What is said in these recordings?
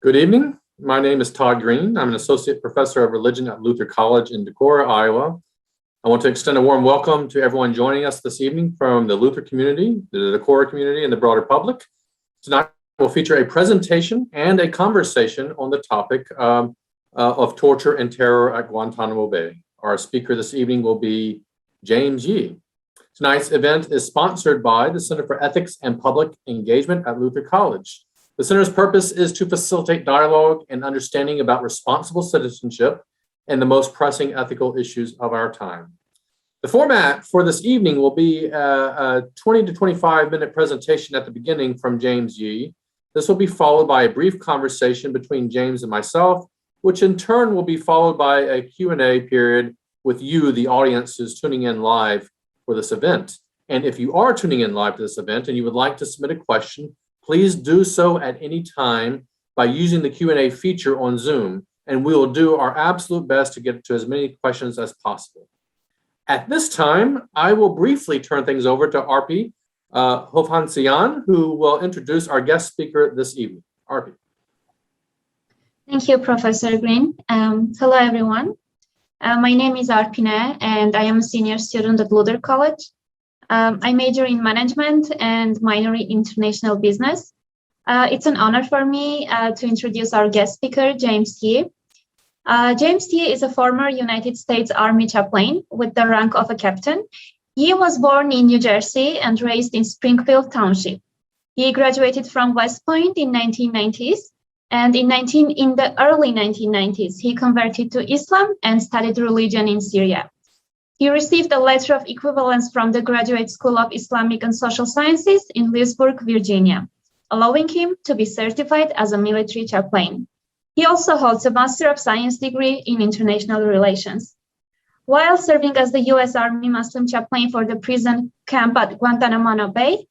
Good evening. My name is Todd Green. I'm an associate professor of religion at Luther College in Decorah, Iowa. I want to extend a warm welcome to everyone joining us this evening from the Luther community, the Decorah community, and the broader public. Tonight will feature a presentation and a conversation on the topic of torture and terror at Guantanamo Bay. Our speaker this evening will be James Yee. Tonight's event is sponsored by the Center for Ethics and Public Engagement at Luther College. The center's purpose is to facilitate dialogue and understanding about responsible citizenship and the most pressing ethical issues of our time. The format for this evening will be a 20 to 25 minute presentation at the beginning from James Yee. This will be followed by a brief conversation between James and myself, which in turn will be followed by a Q&A period with you, the audience who's tuning in live for this event. And if you are tuning in live to this event and you would like to submit a question, please do so at any time by using the Q&A feature on Zoom, and we will do our absolute best to get to as many questions as possible. At this time, I will briefly turn things over to Arpi Hovansian, who will introduce our guest speaker this evening. Arpi. Thank you, Professor Green. Hello, everyone. My name is Arpine, and I am a senior student at Luther College. I major in management and minor in international business. It's an honor for me to introduce our guest speaker, James Yee. James Yee is a former United States Army chaplain with the rank of a captain. Yee was born in New Jersey and raised in Springfield Township. He graduated from West Point in 1990s, and in the early 1990s, he converted to Islam and studied religion in Syria. He received a letter of equivalence from the Graduate School of Islamic and Social Sciences in Leesburg, Virginia, allowing him to be certified as a military chaplain. He also holds a Master of Science degree in International Relations. While serving as the U.S. Army Muslim chaplain for the prison camp at Guantanamo Bay,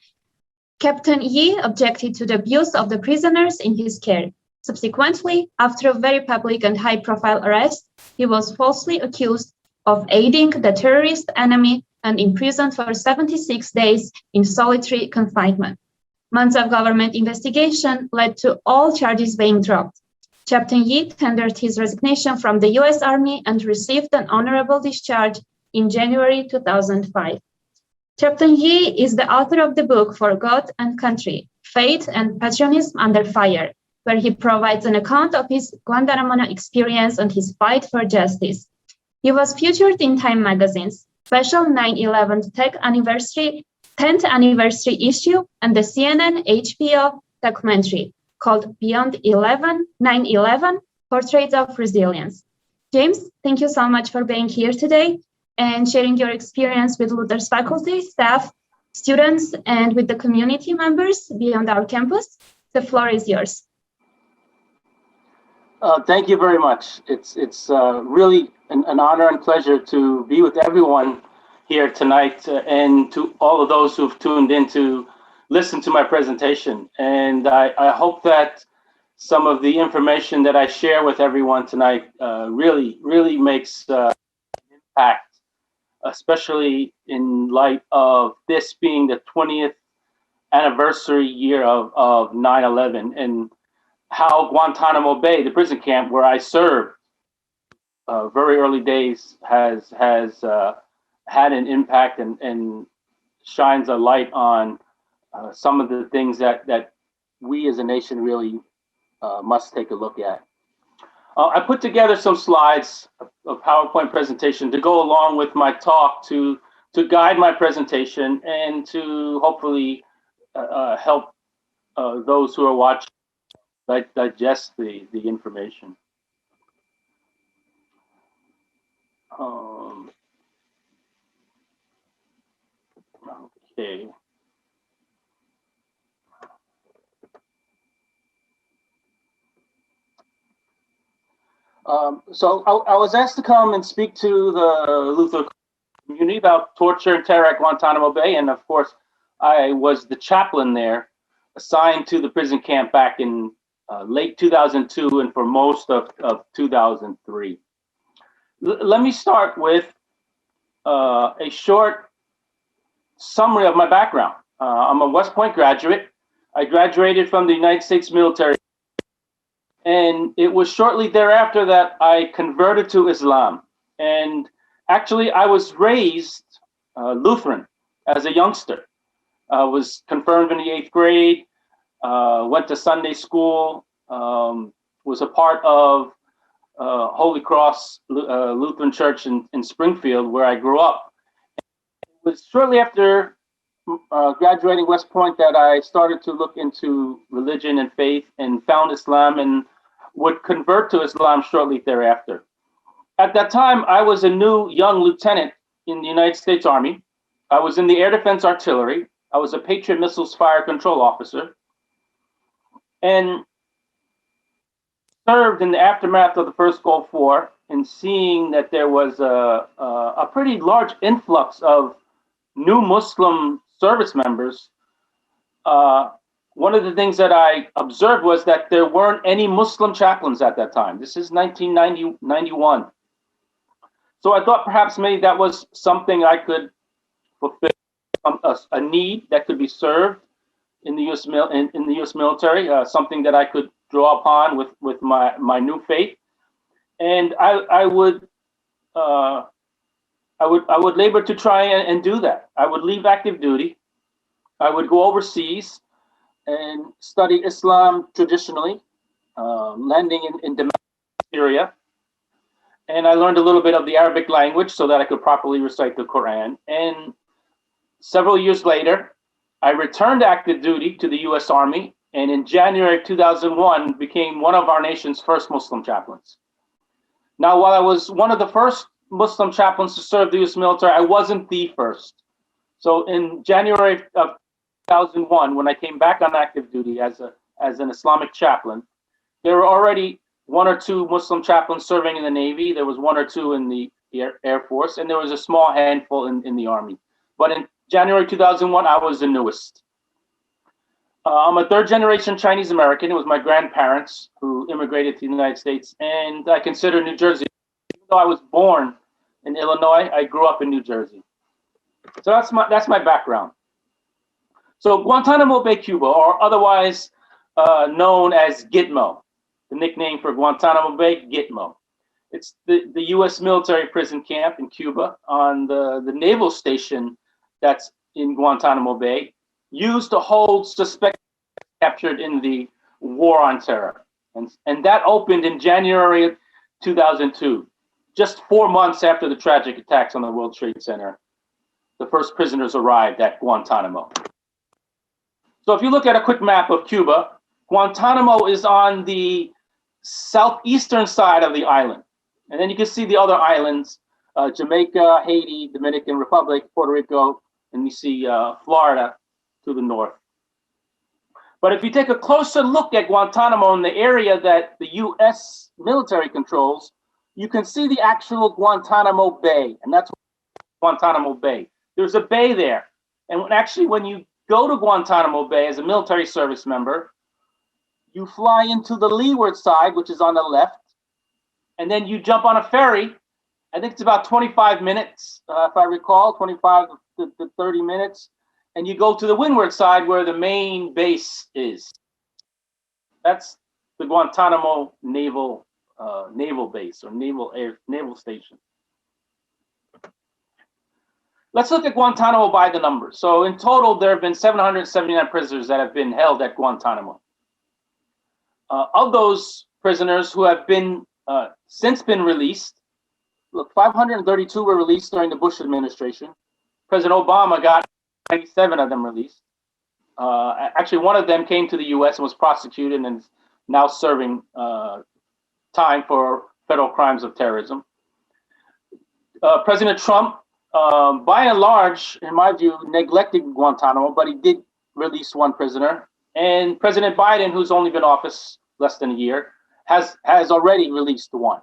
Captain Yee objected to the abuse of the prisoners in his care. Subsequently, after a very public and high-profile arrest, he was falsely accused of aiding the terrorist enemy and imprisoned for 76 days in solitary confinement. Months of government investigation led to all charges being dropped. Captain Yee tendered his resignation from the U.S. Army and received an honorable discharge in January 2005. Captain Yee is the author of the book For God and Country, Faith and Patriotism Under Fire, where he provides an account of his Guantanamo experience and his fight for justice. He was featured in Time Magazine's special 9/11 10th anniversary issue and the CNN HBO documentary called Beyond 9/11, Portraits of Resilience. James, thank you so much for being here today and sharing your experience with Luther's faculty, staff, students, and with the community members beyond our campus. The floor is yours. Thank you very much. It's really an honor and pleasure to be with everyone here tonight and to all of those who've tuned in to listen to my presentation. And I hope that some of the information that I share with everyone tonight really makes an impact, especially in light of this being the 20th anniversary year of 9/11 and how Guantanamo Bay, the prison camp where I served, very early days, has had an impact and shines a light on some of the things that we as a nation really must take a look at. I put together some slides, a PowerPoint presentation to go along with my talk to guide my presentation and to hopefully help those who are watching digest the information. Okay. So I was asked to come and speak to the Luther community about torture and terror at Guantanamo Bay, and of course, I was the chaplain there, assigned to the prison camp back in late 2002 and for most of 2003. Let me start with a short summary of my background. I'm a West Point graduate. I graduated from the United States military And it was shortly thereafter that I converted to Islam. And actually, I was raised Lutheran as a youngster. I was confirmed in the 8th grade, went to Sunday school, was a part of Holy Cross Lutheran Church in Springfield, where I grew up. It was shortly after graduating West Point that I started to look into religion and faith and found Islam and would convert to Islam shortly thereafter. At that time, I was a new young lieutenant in the United States Army. I was in the Air Defense Artillery. I was a Patriot Missiles Fire Control Officer and served in the aftermath of the first Gulf War, and seeing that there was a pretty large influx of new Muslim service members. One of the things that I observed was that there weren't any Muslim chaplains at that time. This is 1991. So I thought perhaps maybe that was something I could fulfill, a need that could be served in the U.S. in the U.S. military, something that I could draw upon with my new faith, and I would labor to try and do that. I would leave active duty. I would go overseas and study Islam traditionally, landing in Damascus, Syria. And I learned a little bit of the Arabic language so that I could properly recite the Quran. And several years later, I returned active duty to the U.S. Army, and in January 2001 became one of our nation's first Muslim chaplains. Now, while I was one of the first Muslim chaplains to serve the U.S. military, I wasn't the first. So in January of 2001, when I came back on active duty as an Islamic chaplain, there were already one or two Muslim chaplains serving in the Navy. There was one or two in the Air Force, and there was a small handful in the Army. But in January 2001, I was the newest. I'm a third generation Chinese American. It was my grandparents who immigrated to the United States, and I consider New Jersey, even though I was born in Illinois, I grew up in New Jersey. So that's my background. So Guantanamo Bay, Cuba, or otherwise known as Gitmo, the nickname for Guantanamo Bay, Gitmo. It's the U.S. military prison camp in Cuba on the naval station that's in Guantanamo Bay, used to hold suspects captured in the War on Terror. And that opened in January of 2002, just 4 months after the tragic attacks on the World Trade Center. The first prisoners arrived at Guantanamo. So if you look at a quick map of Cuba, Guantanamo is on the southeastern side of the island. And then you can see the other islands, Jamaica, Haiti, Dominican Republic, Puerto Rico, and you see Florida to the north. But if you take a closer look at Guantanamo in the area that the U.S. military controls, you can see the actual Guantanamo Bay, and that's Guantanamo Bay. There's a bay there. And when you go to Guantanamo Bay as a military service member, you fly into the leeward side, which is on the left, and then you jump on a ferry. I think it's about 25 minutes, if I recall, 25 to 30 minutes. And you go to the windward side where the main base is. That's the Guantanamo naval base or naval station. Let's look at Guantanamo by the numbers. So in total, there have been 779 prisoners that have been held at Guantanamo. Of those prisoners who have been since been released, look, 532 were released during the Bush administration. President Obama got 97 of them released. Actually, one of them came to the U.S. and was prosecuted and is now serving time for federal crimes of terrorism. President Trump, by and large, in my view, neglected Guantanamo, but he did release one prisoner. And President Biden, who's only been in office less than a year, has already released one.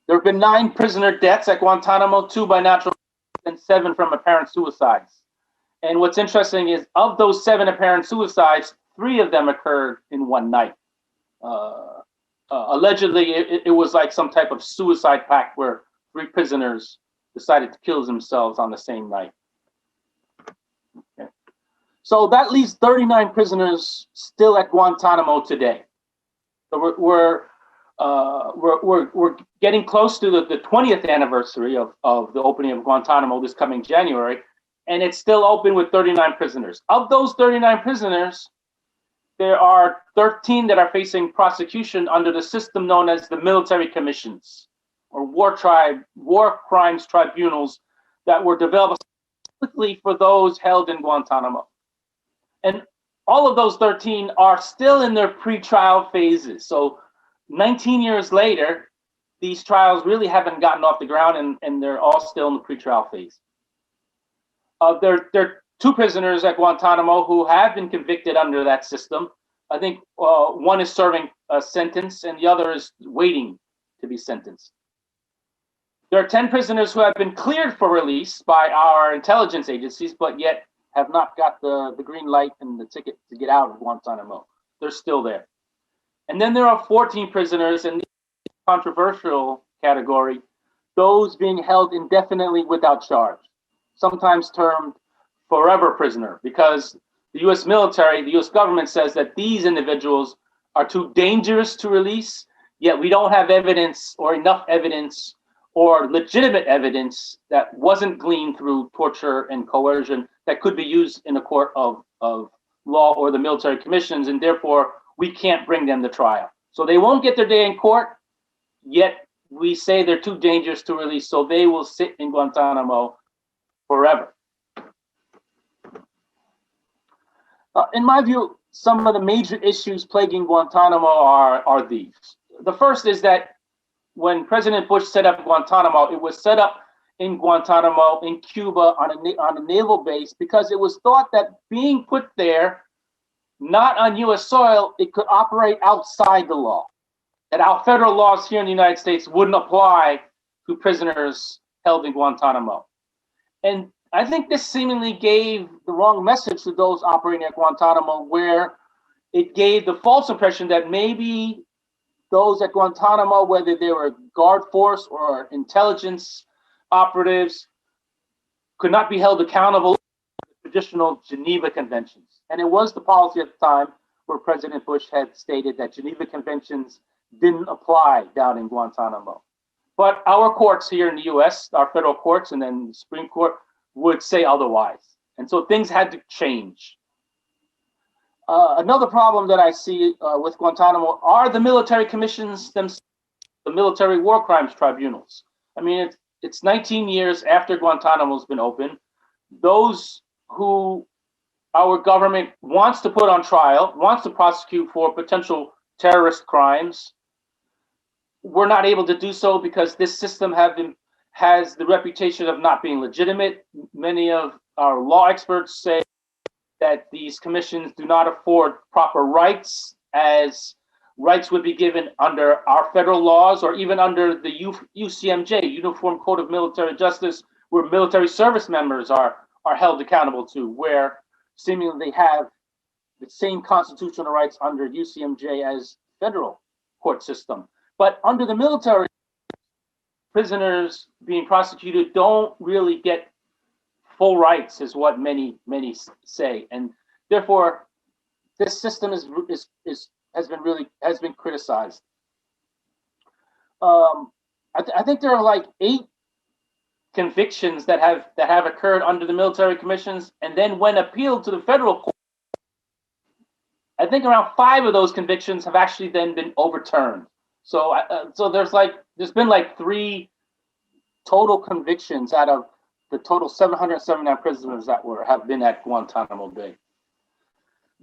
There have been 9 prisoner deaths at Guantanamo, 2 by natural and 7 from apparent suicides. And what's interesting is of those 7 apparent suicides, 3 of them occurred in one night. Allegedly, it was like some type of suicide pact where 3 prisoners decided to kill themselves on the same night. Okay. So that leaves 39 prisoners still at Guantanamo today. So we're getting close to the 20th anniversary of the opening of Guantanamo this coming January, and it's still open with 39 prisoners. Of those 39 prisoners, there are 13 that are facing prosecution under the system known as the military commissions, or war crimes tribunals that were developed specifically for those held in Guantanamo. And all of those 13 are still in their pre-trial phases. So 19 years later, these trials really haven't gotten off the ground, and they're all still in the pre-trial phase. There are 2 prisoners at Guantanamo who have been convicted under that system. I think one is serving a sentence and the other is waiting to be sentenced. There are 10 prisoners who have been cleared for release by our intelligence agencies, but yet have not got the green light and the ticket to get out of Guantanamo. They're still there. And then there are 14 prisoners in the controversial category, those being held indefinitely without charge, sometimes termed forever prisoner, because the US military, the US government says that these individuals are too dangerous to release, yet we don't have evidence or enough evidence or legitimate evidence that wasn't gleaned through torture and coercion that could be used in a court of law or the military commissions, and therefore we can't bring them to trial. So they won't get their day in court, yet we say they're too dangerous to release, so they will sit in Guantanamo forever. In my view, some of the major issues plaguing Guantanamo are these. The first is that when President Bush set up Guantanamo, it was set up in Guantanamo in Cuba on a naval base because it was thought that being put there, not on US soil, it could operate outside the law, that our federal laws here in the United States wouldn't apply to prisoners held in Guantanamo. And I think this seemingly gave the wrong message to those operating at Guantanamo, where it gave the false impression that maybe those at Guantanamo, whether they were guard force or intelligence operatives, could not be held accountable to the traditional Geneva Conventions. And it was the policy at the time where President Bush had stated that Geneva Conventions didn't apply down in Guantanamo. But our courts here in the US, our federal courts and then the Supreme Court, would say otherwise. And so things had to change. Another problem that I see with Guantanamo are the military commissions themselves, the military war crimes tribunals. I mean, it's 19 years after Guantanamo's been open. Those who our government wants to put on trial, wants to prosecute for potential terrorist crimes, we're not able to do so because this system has the reputation of not being legitimate. Many of our law experts say that these commissions do not afford proper rights, as rights would be given under our federal laws or even under the UCMJ, Uniform Code of Military Justice, where military service members are held accountable to, where seemingly they have the same constitutional rights under UCMJ as federal court system. But under the military, prisoners being prosecuted don't really get full rights, is what many say, and therefore this system has been criticized. I think there are like 8 convictions that have occurred under the military commissions, and then when appealed to the federal court, I think around 5 of those convictions have actually then been overturned. So there's been like 3 total convictions out of the total 779 prisoners that have been at Guantanamo Bay.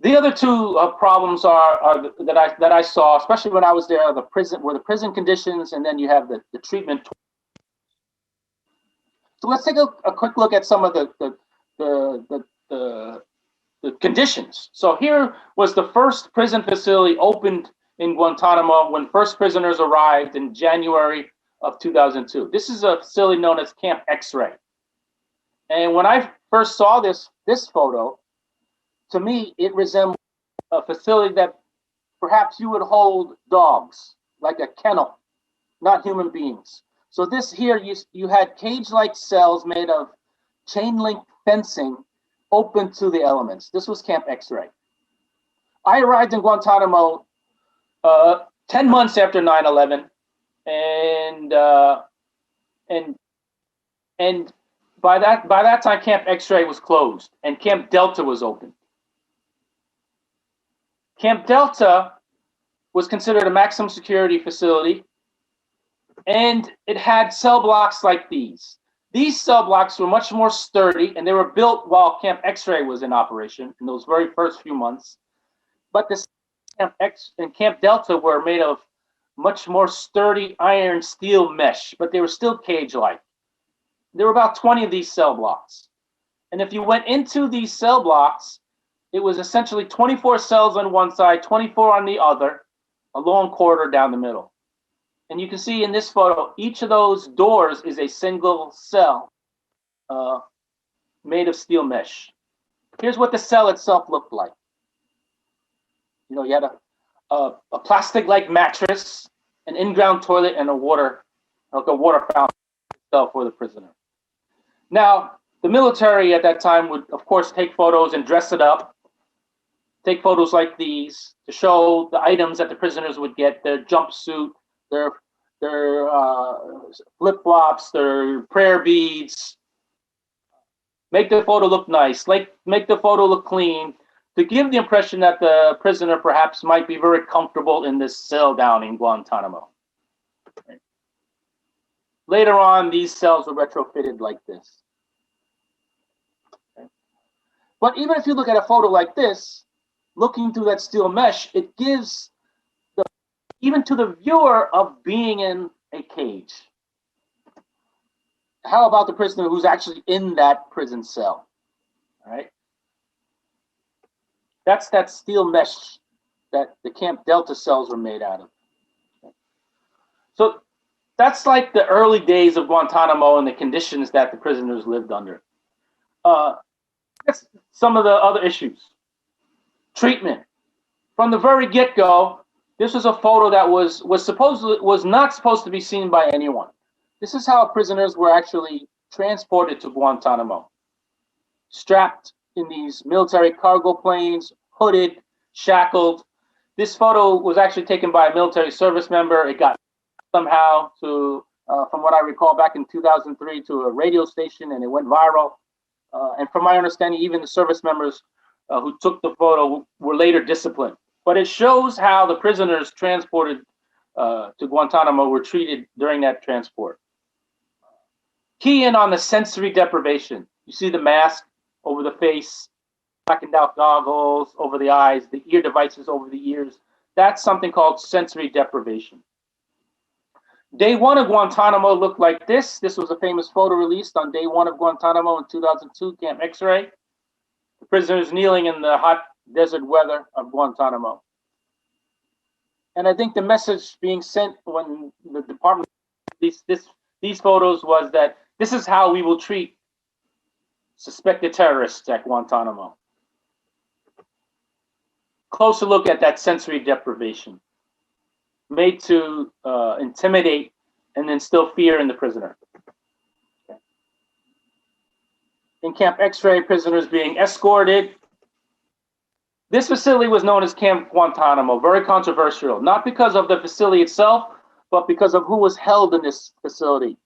The other 2 problems that I saw, especially when I was there, the prison conditions, and then you have the treatment. So let's take a quick look at some of the conditions. So here was the first prison facility opened in Guantanamo when first prisoners arrived in January of 2002. This is a facility known as Camp X-Ray. And when I first saw this photo, to me, it resembled a facility that perhaps you would hold dogs, like a kennel, not human beings. So this here, you had cage-like cells made of chain-link fencing open to the elements. This was Camp X-Ray. I arrived in Guantanamo 10 months after 9/11, and by that time, Camp X-Ray was closed and Camp Delta was open. Camp Delta was considered a maximum security facility, and it had cell blocks like these. These cell blocks were much more sturdy, and they were built while Camp X-Ray was in operation in those very first few months. But the Camp X and Camp Delta were made of much more sturdy iron steel mesh, but they were still cage-like. There were about 20 of these cell blocks. And if you went into these cell blocks, it was essentially 24 cells on one side, 24 on the other, a long corridor down the middle. And you can see in this photo, each of those doors is a single cell made of steel mesh. Here's what the cell itself looked like. You know, you had a plastic-like mattress, an in-ground toilet, and a water fountain for the prisoner. Now, the military at that time would, of course, take photos and dress it up. Take photos like these to show the items that the prisoners would get: their jumpsuit, their flip-flops, their prayer beads. Make the photo look nice, make the photo look clean, to give the impression that the prisoner perhaps might be very comfortable in this cell down in Guantanamo. Later on, these cells were retrofitted like this. But even if you look at a photo like this, looking through that steel mesh, it gives even to the viewer of being in a cage. How about the prisoner who's actually in that prison cell? All right. That's that steel mesh that the Camp Delta cells were made out of. So that's like the early days of Guantanamo and the conditions that the prisoners lived under. That's some of the other issues. Treatment. From the very get-go, this was a photo that was not supposed to be seen by anyone. This is how prisoners were actually transported to Guantanamo. Strapped in these military cargo planes, hooded, shackled. This photo was actually taken by a military service member. It got somehow to, from what I recall, back in 2003 to a radio station, and it went viral. And from my understanding, even the service members who took the photo were later disciplined. But it shows how the prisoners transported to Guantanamo were treated during that transport. Key in on the sensory deprivation. You see the mask over the face, blackened out goggles over the eyes, the ear devices over the ears. That's something called sensory deprivation. Day one of Guantanamo looked like this. This was a famous photo released on day one of Guantanamo in 2002, Camp X-Ray. The prisoners kneeling in the hot desert weather of Guantanamo. And I think the message being sent when the department these photos was that this is how we will treat suspected terrorists at Guantanamo. Closer look at that sensory deprivation, made to intimidate and instill fear in the prisoner. Okay. In Camp X-Ray, prisoners being escorted. This facility was known as Camp Guantanamo, very controversial, not because of the facility itself, but because of who was held in this facility.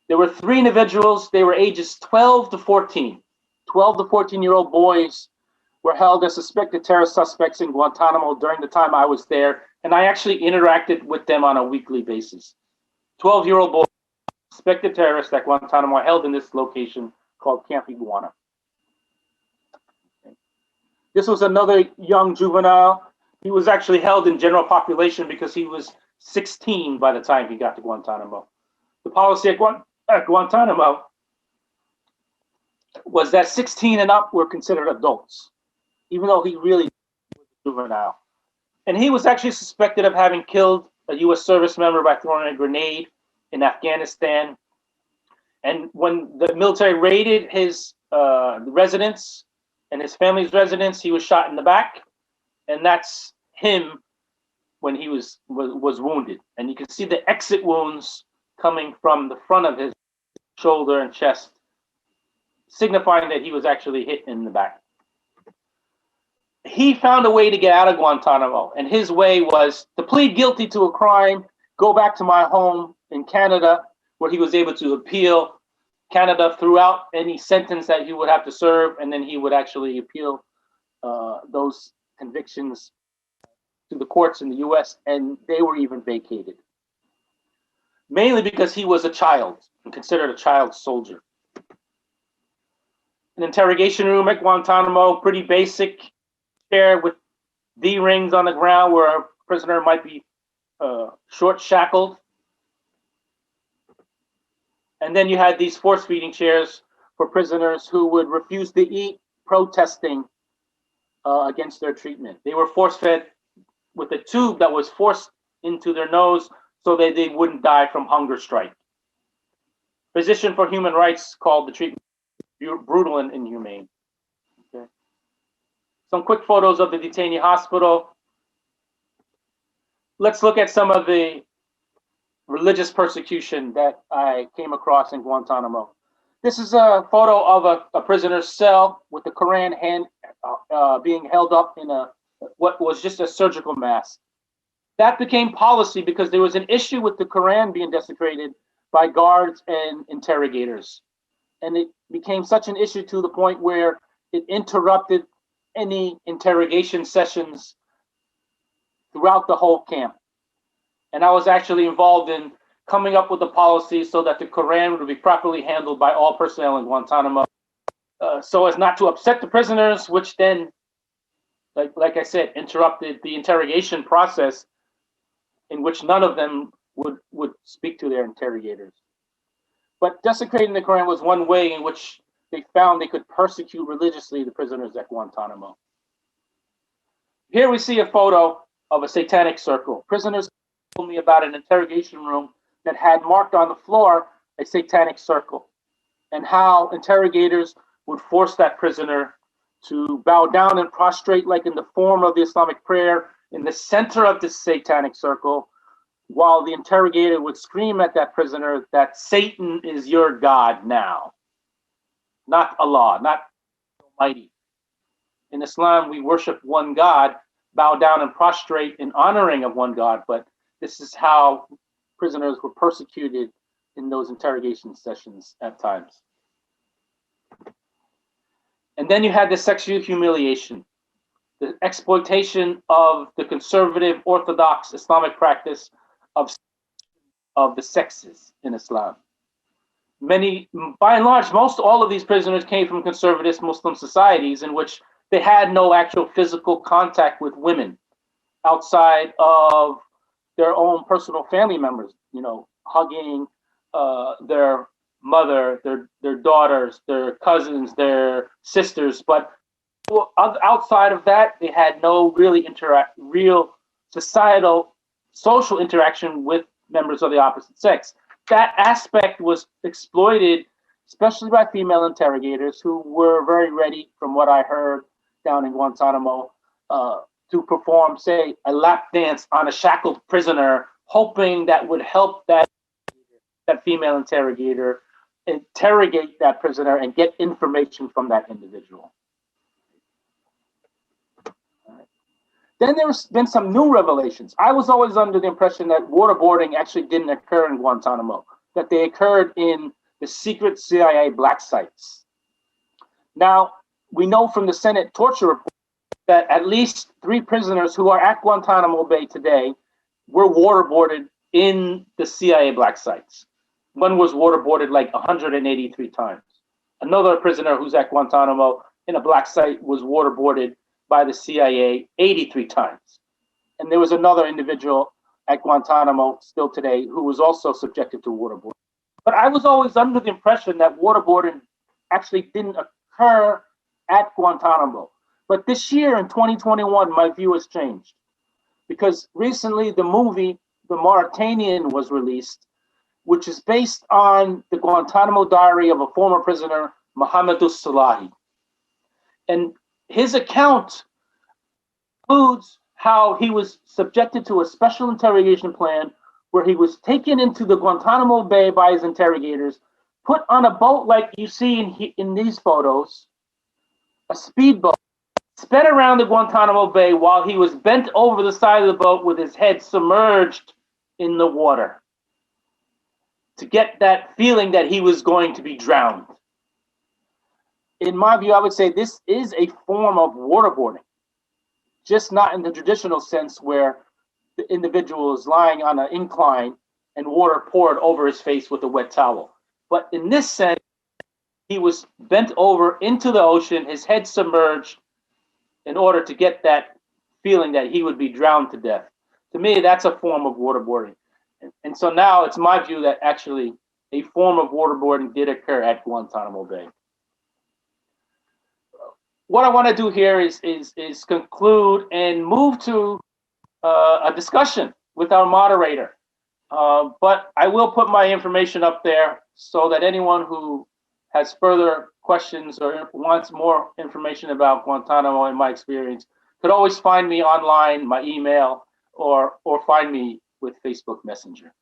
There were 3 individuals. They were ages 12 to 14. 12 to 14-year-old boys were held as suspected terrorist suspects in Guantanamo during the time I was there, and I actually interacted with them on a weekly basis. 12-year-old boys, suspected terrorists at Guantanamo, held in this location called Camp Iguana. This was another young juvenile. He was actually held in general population because he was 16 by the time he got to Guantanamo. The policy at Guantanamo was that 16 and up were considered adults, even though he really was a juvenile. And he was actually suspected of having killed a U.S. service member by throwing a grenade in Afghanistan. And when the military raided his residence and his family's residence, he was shot in the back. And that's him when he was wounded. And you can see the exit wounds coming from the front of his shoulder and chest, signifying that he was actually hit in the back. he found a way to get out of Guantanamo, and his way was to plead guilty to a crime, go back to my home in Canada, where he was able to appeal Canada throughout any sentence that he would have to serve, and then he would actually appeal those convictions to the courts in the US, and they were even vacated. Mainly because he was a child and considered a child soldier. An interrogation room at Guantanamo, pretty basic, chair with D-rings on the ground where a prisoner might be short shackled. And then you had these force feeding chairs for prisoners who would refuse to eat, protesting against their treatment. They were force fed with a tube that was forced into their nose so that they wouldn't die from hunger strike. Physician for Human Rights called the treatment brutal and inhumane. Okay. Some quick photos of the detainee hospital. Let's look at some of the religious persecution that I came across in Guantanamo. This is a photo of a prisoner's cell with the Quran being held up in what was just a surgical mask. That became policy because there was an issue with the Quran being desecrated by guards and interrogators. And it became such an issue to the point where it interrupted any interrogation sessions throughout the whole camp. And I was actually involved in coming up with a policy so that the Quran would be properly handled by all personnel in Guantanamo, so as not to upset the prisoners, which then, like I said, interrupted the interrogation process, in which none of them would speak to their interrogators. But desecrating the Quran was one way in which they found they could persecute religiously the prisoners at Guantanamo. Here we see a photo of a satanic circle. Prisoners told me about an interrogation room that had marked on the floor a satanic circle, and how interrogators would force that prisoner to bow down and prostrate like in the form of the Islamic prayer in the center of this satanic circle, while the interrogator would scream at that prisoner that Satan is your God now, not Allah, not Almighty. In Islam, we worship one God, bow down and prostrate in honoring of one God, but this is how prisoners were persecuted in those interrogation sessions at times. And then you had the sexual humiliation, the exploitation of the conservative Orthodox Islamic practice of the sexes in Islam. Many, by and large, most all of these prisoners came from conservative Muslim societies in which they had no actual physical contact with women outside of their own personal family members, you know, hugging their mother, their daughters, their cousins, their sisters. But outside of that, they had no real societal, social interaction with members of the opposite sex. That aspect was exploited, especially by female interrogators who were very ready, from what I heard down in Guantanamo, to perform, say, a lap dance on a shackled prisoner, hoping that would help that female interrogator interrogate that prisoner and get information from that individual. Then there's been some new revelations. I was always under the impression that waterboarding actually didn't occur in Guantanamo, that they occurred in the secret CIA black sites. Now, we know from the Senate torture report that at least 3 prisoners who are at Guantanamo Bay today were waterboarded in the CIA black sites. One was waterboarded like 183 times. Another prisoner who's at Guantanamo in a black site was waterboarded by the CIA 83 times. And there was another individual at Guantanamo still today who was also subjected to waterboarding. But I was always under the impression that waterboarding actually didn't occur at Guantanamo. But this year in 2021, my view has changed, because recently the movie The Mauritanian was released, which is based on the Guantanamo diary of a former prisoner, Mohamedou Salahi. And his account includes how he was subjected to a special interrogation plan where he was taken into the Guantanamo Bay by his interrogators, put on a boat like you see in these photos, a speedboat, sped around the Guantanamo Bay while he was bent over the side of the boat with his head submerged in the water to get that feeling that he was going to be drowned. In my view, I would say this is a form of waterboarding, just not in the traditional sense where the individual is lying on an incline and water poured over his face with a wet towel. But in this sense, he was bent over into the ocean, his head submerged, in order to get that feeling that he would be drowned to death. To me, that's a form of waterboarding. And so now it's my view that actually a form of waterboarding did occur at Guantanamo Bay. What I want to do here is conclude and move to a discussion with our moderator. But I will put my information up there so that anyone who has further questions or wants more information about Guantanamo and my experience could always find me online, my email, or find me with Facebook Messenger.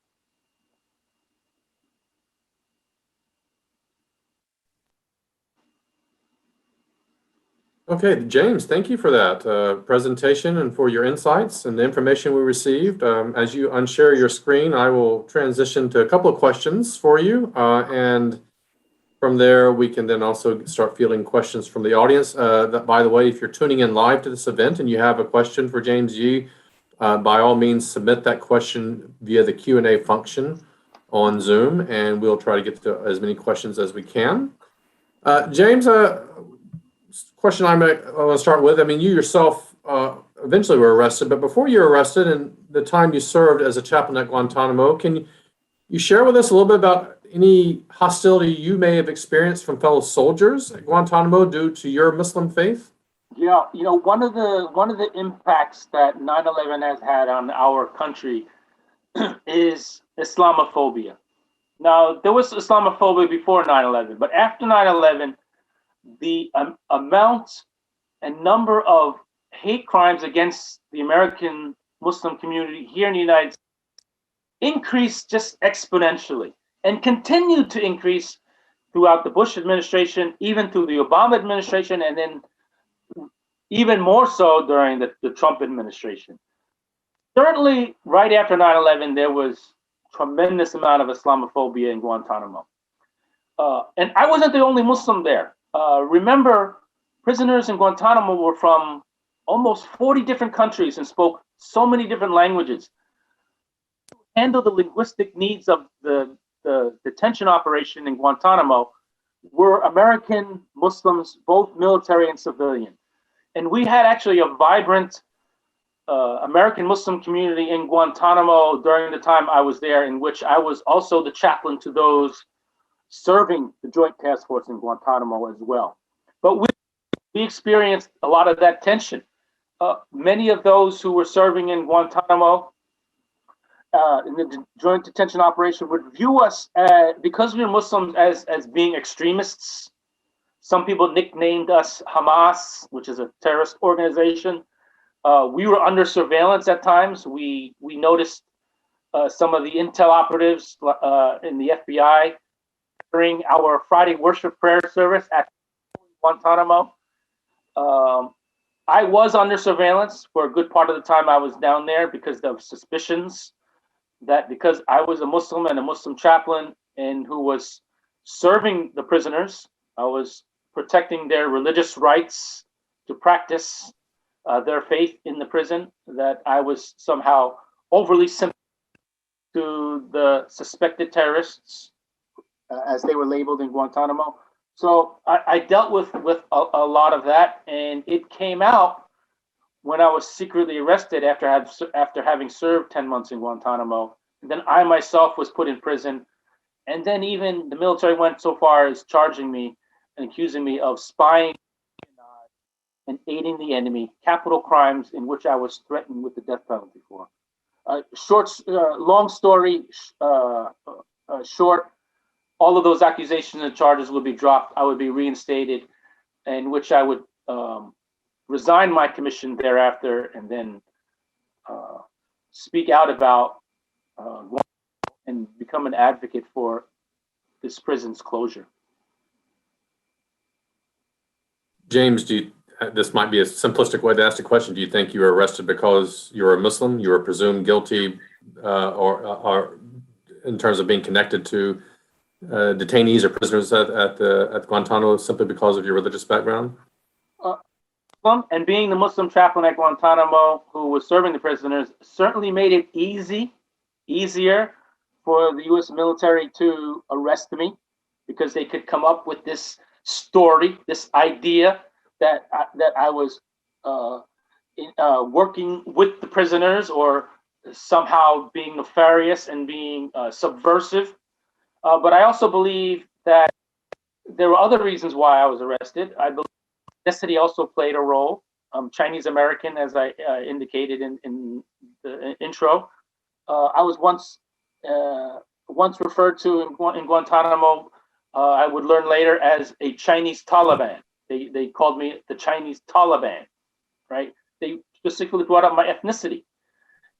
Okay, James, thank you for that presentation and for your insights and the information we received. As you unshare your screen, I will transition to a couple of questions for you. And from there, we can then also start fielding questions from the audience. By the way, if you're tuning in live to this event and you have a question for James Yee, by all means, submit that question via the Q&A function on Zoom, and we'll try to get to as many questions as we can. James, question I want to start with. I mean, you yourself eventually were arrested, but before you were arrested and the time you served as a chaplain at Guantanamo, can you share with us a little bit about any hostility you may have experienced from fellow soldiers at Guantanamo due to your Muslim faith? Yeah, you know, one of the impacts that 9/11 has had on our country is Islamophobia. Now, there was Islamophobia before 9/11, but after 9/11, the amount and number of hate crimes against the American Muslim community here in the United States increased just exponentially and continued to increase throughout the Bush administration, even through the Obama administration, and then even more so during the Trump administration. Certainly, right after 9/11, there was tremendous amount of Islamophobia in Guantanamo. And I wasn't the only Muslim there. Remember, prisoners in Guantanamo were from almost 40 different countries and spoke so many different languages. To handle the linguistic needs of the detention operation in Guantanamo were American Muslims, both military and civilian. And we had actually a vibrant American Muslim community in Guantanamo during the time I was there, in which I was also the chaplain to those serving the Joint Task Force in Guantanamo as well. But we experienced a lot of that tension. Many of those who were serving in Guantanamo in the Joint Detention Operation would view us, because we were Muslims, as being extremists. Some people nicknamed us Hamas, which is a terrorist organization. We were under surveillance at times. We noticed some of the intel operatives in the FBI during our Friday worship prayer service at Guantanamo. I was under surveillance for a good part of the time I was down there because of suspicions that because I was a Muslim and a Muslim chaplain and who was serving the prisoners, I was protecting their religious rights to practice their faith in the prison, that I was somehow overly sympathetic to the suspected terrorists as they were labeled in Guantanamo. So I dealt with a lot of that, and it came out when I was secretly arrested after having served 10 months in Guantanamo. And then I myself was put in prison, and then even the military went so far as charging me and accusing me of spying and aiding the enemy, capital crimes in which I was threatened with the death penalty for. Long story short, all of those accusations and charges would be dropped. I would be reinstated, in which I would resign my commission thereafter, and then speak out about and become an advocate for this prison's closure. James, this might be a simplistic way to ask the question. Do you think you were arrested because you were a Muslim? You were presumed guilty, or in terms of being connected to detainees or prisoners at Guantanamo simply because of your religious background? And being the Muslim chaplain at Guantanamo who was serving the prisoners certainly made it easier for the U.S. military to arrest me, because they could come up with this story, this idea that I was working with the prisoners or somehow being nefarious and being subversive. But I also believe that there were other reasons why I was arrested. I believe ethnicity also played a role. Chinese American, as I indicated in the intro. I was once referred to in Guantanamo, I would learn later, as a Chinese Taliban. They called me the Chinese Taliban, right? They specifically brought up my ethnicity.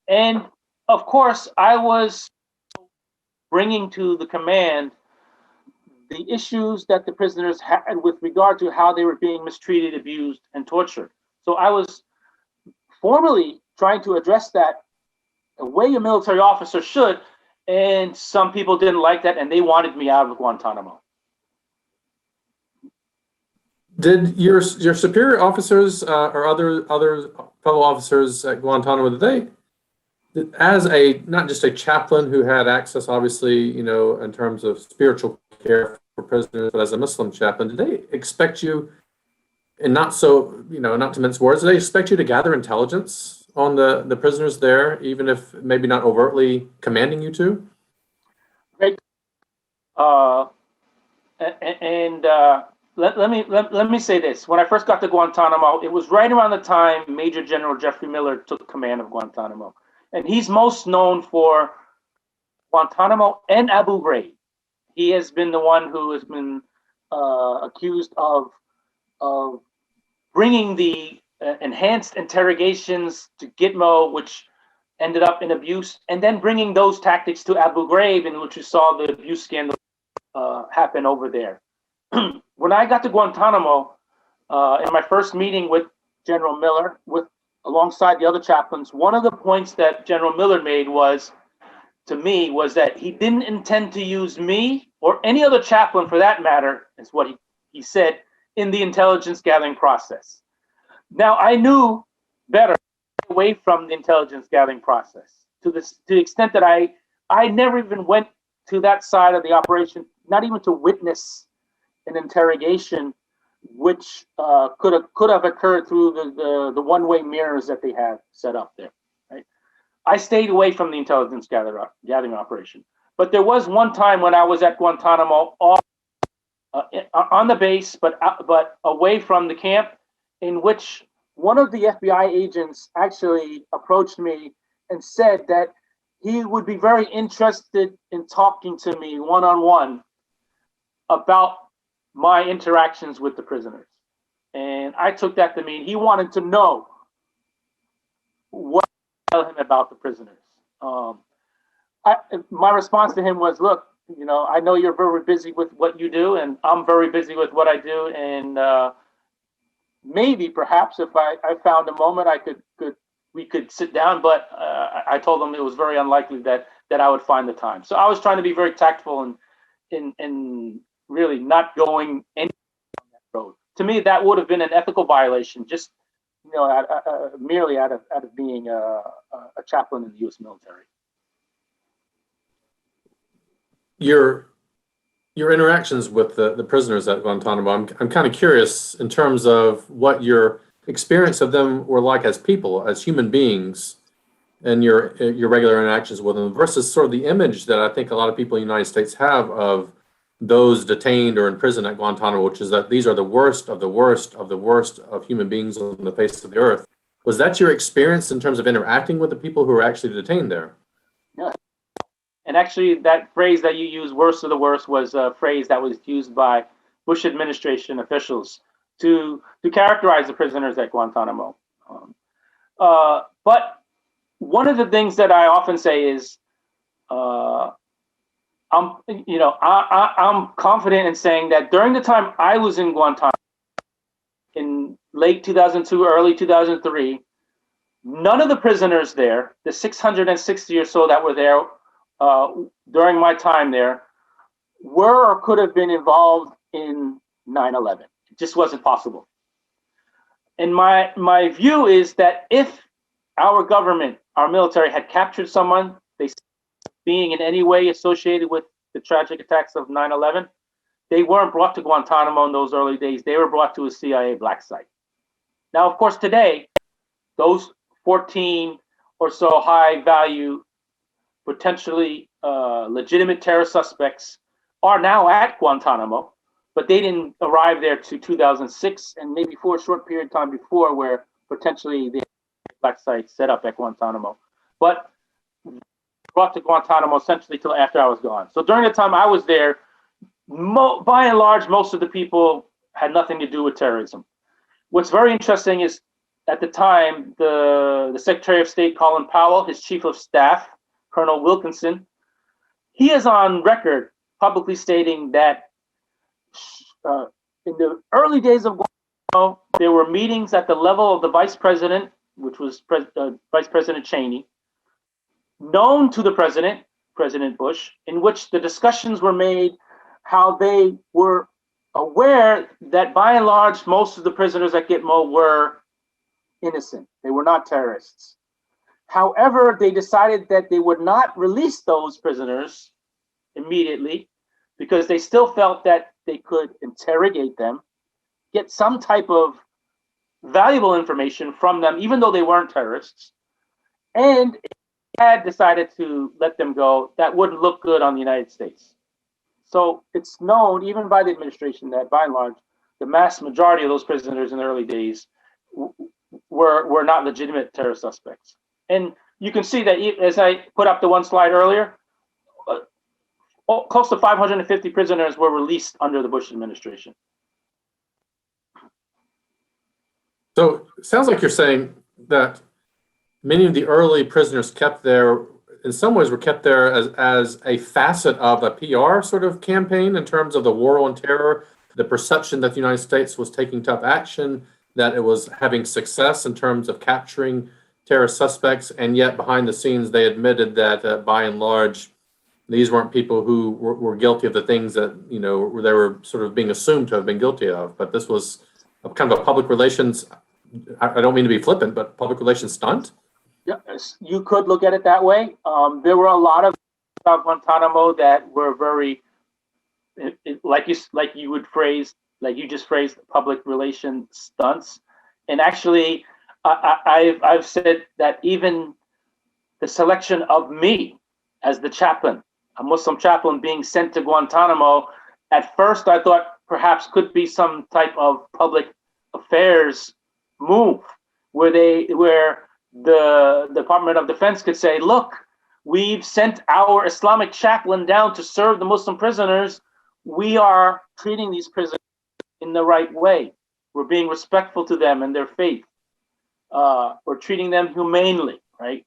And of course, I was bringing to the command the issues that the prisoners had with regard to how they were being mistreated, abused, and tortured. So I was formally trying to address that the way a military officer should, and some people didn't like that, and they wanted me out of Guantanamo. Did your superior officers or other fellow officers at Guantanamo, as not just a chaplain who had access, obviously, in terms of spiritual care for prisoners, but as a Muslim chaplain, did they expect you, and not to mince words, did they expect you to gather intelligence on the prisoners there, even if maybe not overtly commanding you to? Great. Let me say this. When I first got to Guantanamo, it was right around the time Major General Jeffrey Miller took command of Guantanamo. And he's most known for Guantanamo and Abu Ghraib. He has been the one who has been accused of bringing the enhanced interrogations to Gitmo, which ended up in abuse, and then bringing those tactics to Abu Ghraib, in which you saw the abuse scandal happen over there. When I got to Guantanamo, in my first meeting with General Miller, alongside the other chaplains, one of the points that General Miller made was that he didn't intend to use me or any other chaplain, for that matter, is what he said, in the intelligence gathering process. Now, I knew better away from the intelligence gathering process to the extent that I never even went to that side of the operation, not even to witness an interrogation, which could have occurred through the one-way mirrors that they have set up there. Right? I stayed away from the intelligence gathering operation. But there was one time when I was at Guantanamo, on the base, but away from the camp, in which one of the FBI agents actually approached me and said that he would be very interested in talking to me one-on-one about my interactions with the prisoners. And I took that to mean he wanted to know what to tell him about the prisoners. My response to him was, look, I know you're very busy with what you do, and I'm very busy with what I do, and maybe perhaps if I found a moment, we could sit down, but I told him it was very unlikely that I would find the time. So I was trying to be very tactful and really not going any on that road. To me, that would have been an ethical violation, just merely out of being a chaplain in the U.S. military. Your interactions with the prisoners at Guantanamo, I'm kind of curious in terms of what your experience of them were like as people, as human beings, and your regular interactions with them versus sort of the image that I think a lot of people in the United States have of those detained or in prison at Guantanamo, which is that these are the worst of the worst of the worst of human beings on the face of the earth. Was that your experience in terms of interacting with the people who were actually detained there? Yeah. And actually, that phrase that you used, worst of the worst, was a phrase that was used by Bush administration officials to characterize the prisoners at Guantanamo. But one of the things that I often say is, I'm confident in saying that during the time I was in Guantanamo, in late 2002, early 2003, none of the prisoners there, the 660 or so that were there during my time there, were or could have been involved in 9/11. It just wasn't possible. And my view is that if our government, our military had captured someone, they being in any way associated with the tragic attacks of 9/11, they weren't brought to Guantanamo in those early days. They were brought to a CIA black site. Now, of course, today, those 14 or so high value, potentially legitimate terror suspects are now at Guantanamo, but they didn't arrive there to 2006 and maybe for a short period of time before where potentially the black site set up at Guantanamo. But brought to Guantanamo essentially till after I was gone. So during the time I was there, by and large, most of the people had nothing to do with terrorism. What's very interesting is at the time, the Secretary of State, Colin Powell, his chief of staff, Colonel Wilkinson, he is on record publicly stating that in the early days of Guantanamo, there were meetings at the level of the vice president, which was Vice President Cheney, known to the president, President Bush, in which the discussions were made, how they were aware that by and large, most of the prisoners at Gitmo were innocent. They were not terrorists. However, they decided that they would not release those prisoners immediately because they still felt that they could interrogate them, get some type of valuable information from them, even though they weren't terrorists. And if they had decided to let them go, that wouldn't look good on the United States. So it's known, even by the administration, that by and large, the mass majority of those prisoners in the early days were not legitimate terror suspects. And you can see that, as I put up the one slide earlier, close to 550 prisoners were released under the Bush administration. So it sounds like you're saying that many of the early prisoners kept there, in some ways were kept there as a facet of a PR sort of campaign in terms of the war on terror, the perception that the United States was taking tough action, that it was having success in terms of capturing terrorist suspects, and yet behind the scenes they admitted that by and large, these weren't people who were guilty of the things that, you know, they were sort of being assumed to have been guilty of. But this was a kind of a public relations, I don't mean to be flippant, but public relations stunt? Yeah, you could look at it that way. There were a lot of about Guantanamo that were very, like you just phrased, public relation stunts. And actually, I've said that even the selection of me as the chaplain, a Muslim chaplain being sent to Guantanamo, at first I thought perhaps could be some type of public affairs move where the Department of Defense could say, look, we've sent our Islamic chaplain down to serve the Muslim prisoners. We are treating these prisoners in the right way. We're being respectful to them and their faith. We're treating them humanely, right?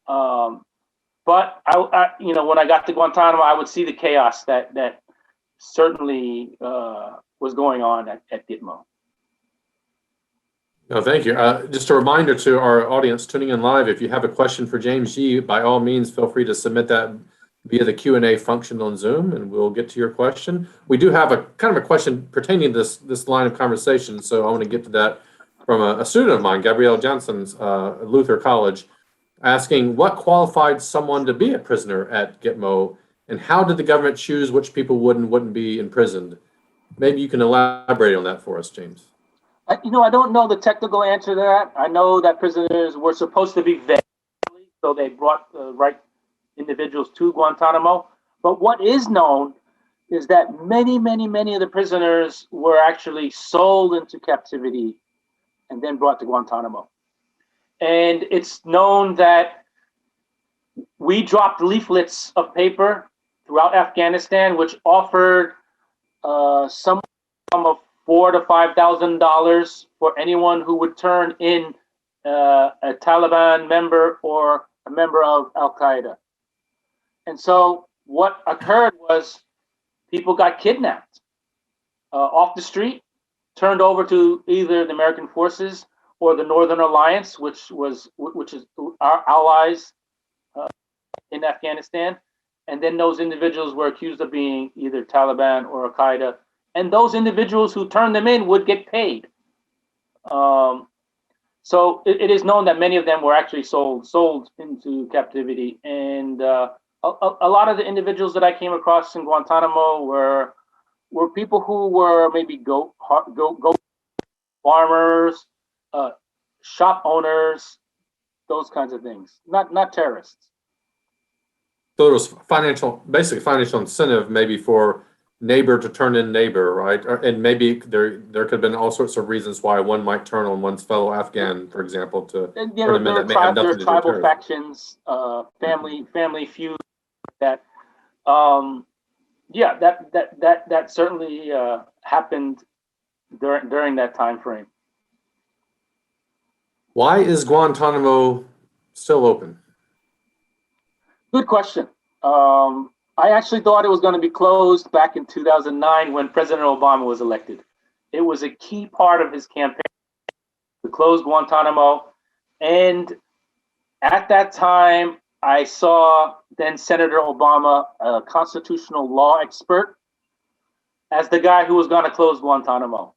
But I, when I got to Guantanamo, I would see the chaos that certainly was going on at Gitmo. No, thank you. Just a reminder to our audience tuning in live, if you have a question for James G, by all means, feel free to submit that via the Q&A function on Zoom, and we'll get to your question. We do have a kind of a question pertaining to this line of conversation, so I want to get to that from a student of mine, Gabrielle Johnson's at Luther College, asking what qualified someone to be a prisoner at Gitmo, and how did the government choose which people would and wouldn't be imprisoned? Maybe you can elaborate on that for us, James. I don't know the technical answer to that. I know that prisoners were supposed to be vetted, so they brought the right individuals to Guantanamo. But what is known is that many of the prisoners were actually sold into captivity and then brought to Guantanamo. And it's known that we dropped leaflets of paper throughout Afghanistan, which offered some of $4,000 to $5,000 for anyone who would turn in a Taliban member or a member of Al Qaeda. And so what occurred was people got kidnapped off the street, turned over to either the American forces or the Northern Alliance, which is our allies in Afghanistan. And then those individuals were accused of being either Taliban or Al-Qaeda. And those individuals who turned them in would get paid. So it is known that many of them were actually sold into captivity. And a lot of the individuals that I came across in Guantanamo were people who were maybe goat farmers, shop owners, those kinds of things. Not terrorists. So it was basically financial incentive, maybe for neighbor to turn in neighbor, right? And maybe there could have been all sorts of reasons why one might turn on one's fellow Afghan, for example, to And, turn them in that may have nothing to do with tribal terrorism. factions, family feud. That, yeah, that certainly happened during that time frame. Why is Guantanamo still open? Good question. I actually thought it was going to be closed back in 2009 when President Obama was elected. It was a key part of his campaign to close Guantanamo. And at that time, I saw then Senator Obama, a constitutional law expert, as the guy who was going to close Guantanamo.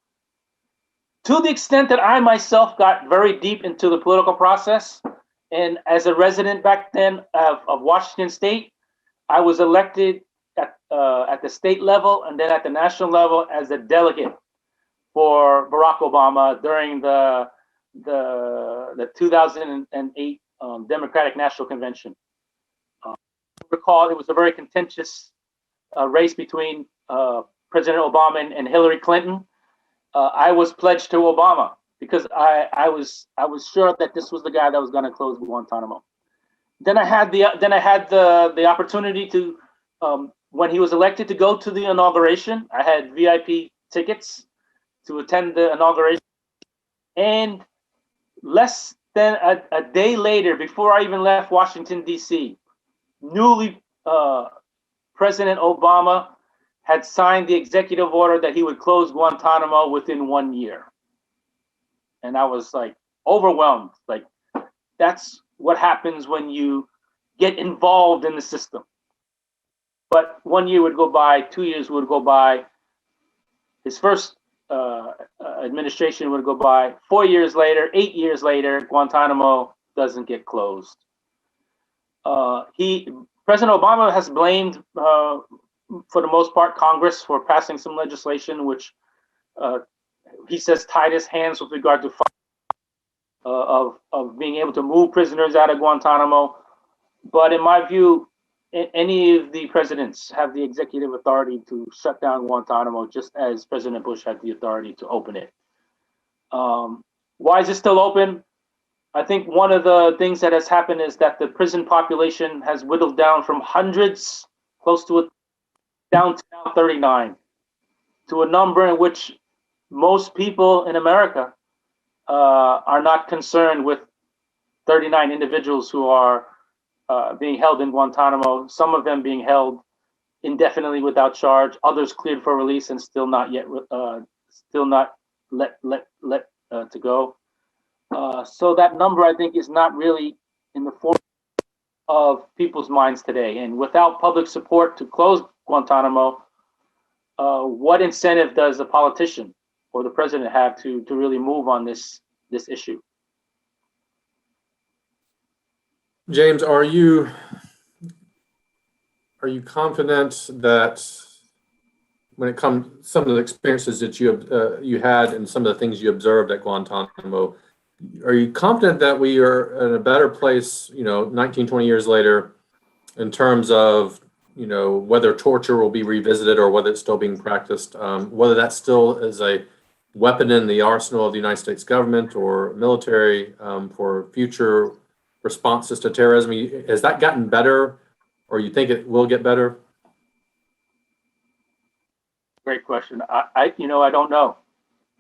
To the extent that I myself got very deep into the political process, and as a resident back then of Washington State, I was elected at the state level and then at the national level as a delegate for Barack Obama during the 2008 Democratic National Convention. I recall it was a very contentious race between President Obama and Hillary Clinton. I was pledged to Obama because I was sure that this was the guy that was going to close Guantanamo. Then I had the opportunity to, when he was elected, to go to the inauguration. I had VIP tickets to attend the inauguration, and less than a day later, before I even left Washington D.C., President Obama had signed the executive order that he would close Guantanamo within 1 year, and I was like overwhelmed. Like, that's what happens when you get involved in the system. But 1 year would go by, 2 years would go by. His first administration would go by. 4 years later, 8 years later, Guantanamo doesn't get closed. President Obama has blamed, for the most part, Congress for passing some legislation which he says tied his hands with regard to of being able to move prisoners out of Guantanamo. But in my view, any of the presidents have the executive authority to shut down Guantanamo, just as President Bush had the authority to open it. Why is it still open? I think one of the things that has happened is that the prison population has whittled down from hundreds, close to it, down to now 39, to a number in which most people in America are not concerned with 39 individuals who are being held in Guantanamo, some of them being held indefinitely without charge, others cleared for release and still not let to go. So that number, I think, is not really in the forefront of people's minds today. And without public support to close Guantanamo, what incentive does a politician or the president have to really move on this issue? James, are you confident that when it comes some of the experiences that you had and some of the things you observed at Guantanamo, are you confident that we are in a better place, 19, 20 years later, in terms of, whether torture will be revisited or whether it's still being practiced, whether that still is a weapon in the arsenal of the United States government or military for future responses to terrorism? Has that gotten better, or you think it will get better? Great question. I don't know,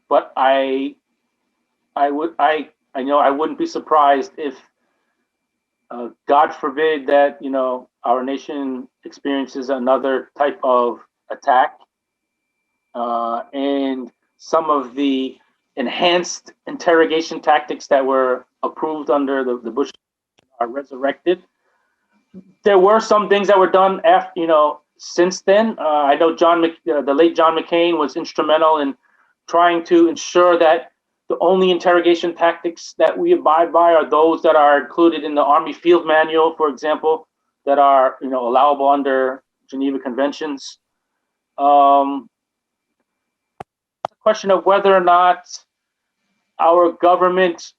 but I wouldn't be surprised if, God forbid that, our nation experiences another type of attack, and some of the enhanced interrogation tactics that were approved under the Bush are resurrected. There were some things that were done after, since then. I know the late John McCain was instrumental in trying to ensure that the only interrogation tactics that we abide by are those that are included in the Army Field Manual, for example, that are allowable under Geneva Conventions. The question of whether or not our government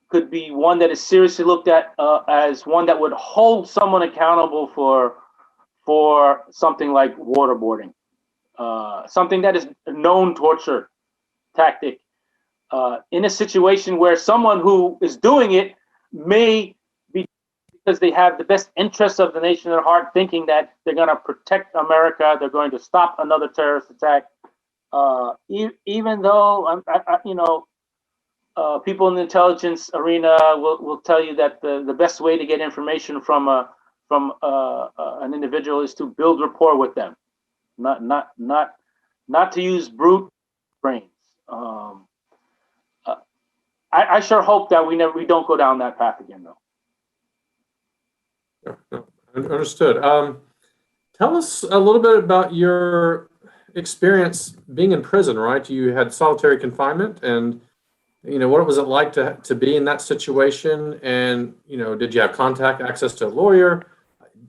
could be one that is seriously looked at as one that would hold someone accountable for something like waterboarding, something that is a known torture tactic, in a situation where someone who is doing it may be because they have the best interests of the nation at heart, thinking that they're going to protect America, they're going to stop another terrorist attack. Even though people in the intelligence arena will tell you that the best way to get information from an individual is to build rapport with them, not to use brute brains. I sure hope that we don't go down that path again, though. Yeah, understood. Tell us a little bit about your experience being in prison, right? You had solitary confinement, and what was it like to be in that situation? And did you have access to a lawyer?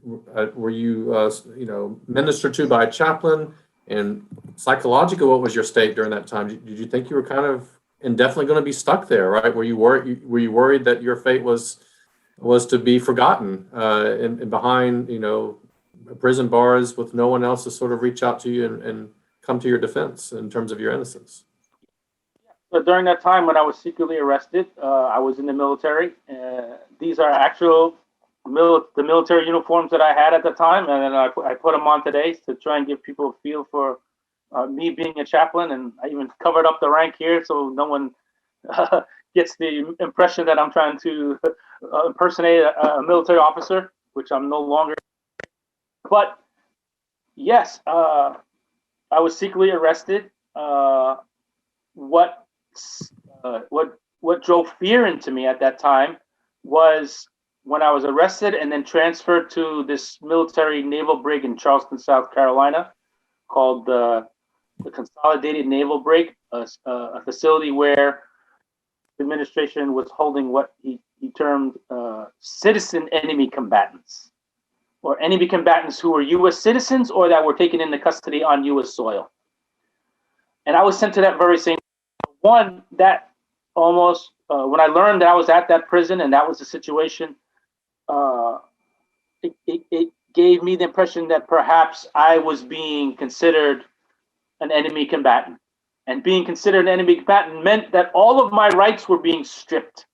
Were you ministered to by a chaplain? And psychologically, what was your state during that time? Did you think you were kind of indefinitely going to be stuck there, right? Were you worried that your fate was to be forgotten and behind prison bars with no one else to sort of reach out to you and come to your defense in terms of your innocence? So during that time when I was secretly arrested, I was in the military. These are actual the military uniforms that I had at the time, and then I put them on today to try and give people a feel for me being a chaplain. And I even covered up the rank here so no one gets the impression that I'm trying to impersonate a military officer, which I'm no longer. But yes, I was secretly arrested. What drove fear into me at that time was when I was arrested and then transferred to this military naval brig in Charleston, South Carolina, called the Consolidated Naval Brig, a facility where the administration was holding what he termed citizen enemy combatants, or enemy combatants who were U.S. citizens or that were taken into custody on U.S. soil. And I was sent to that very same one that almost, when I learned that I was at that prison and that was the situation, it gave me the impression that perhaps I was being considered an enemy combatant. And being considered an enemy combatant meant that all of my rights were being stripped,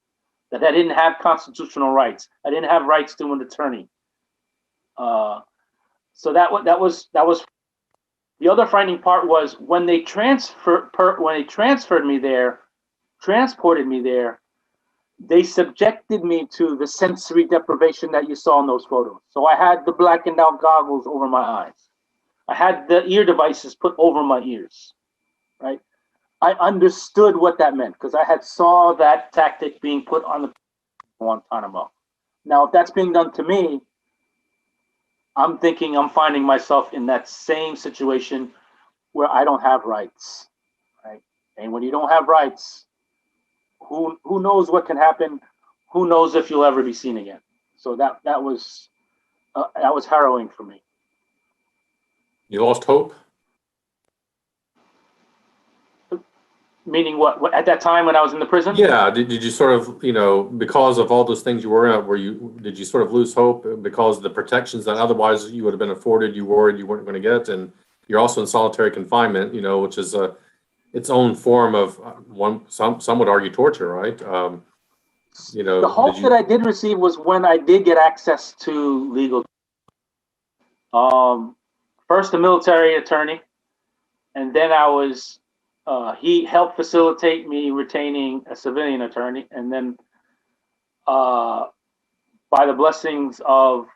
that I didn't have constitutional rights. I didn't have rights to an attorney. So that was the other frightening part was when they transported me there, they subjected me to the sensory deprivation that you saw in those photos. So I had the blackened out goggles over my eyes. I had the ear devices put over my ears, right? I understood what that meant because I had saw that tactic being put on the Guantanamo. Now, if that's being done to me, I'm thinking I'm finding myself in that same situation where I don't have rights, right? And when you don't have rights, who knows what can happen? Who knows if you'll ever be seen again? So that was harrowing for me. You lost hope? Meaning what? At that time when I was in the prison? Yeah. Did you sort of, because of all those things you were at, did you sort of lose hope because of the protections that otherwise you would have been afforded, you worried you weren't going to get? And you're also in solitary confinement, which is its own form of some would argue torture, right? The hope that I did receive was when I did get access to legal. First a military attorney, and then he helped facilitate me retaining a civilian attorney, and then by the blessings of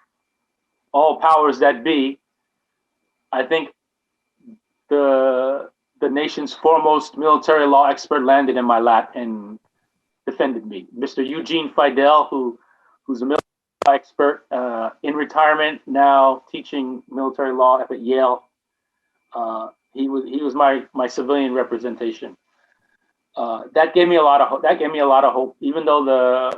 all powers that be, I think the the nation's foremost military law expert landed in my lap and defended me. Mr. Eugene Fidel, who's a military law expert in retirement, now teaching military law up at Yale. He was my civilian representation. That gave me a lot of hope. That gave me a lot of hope, even though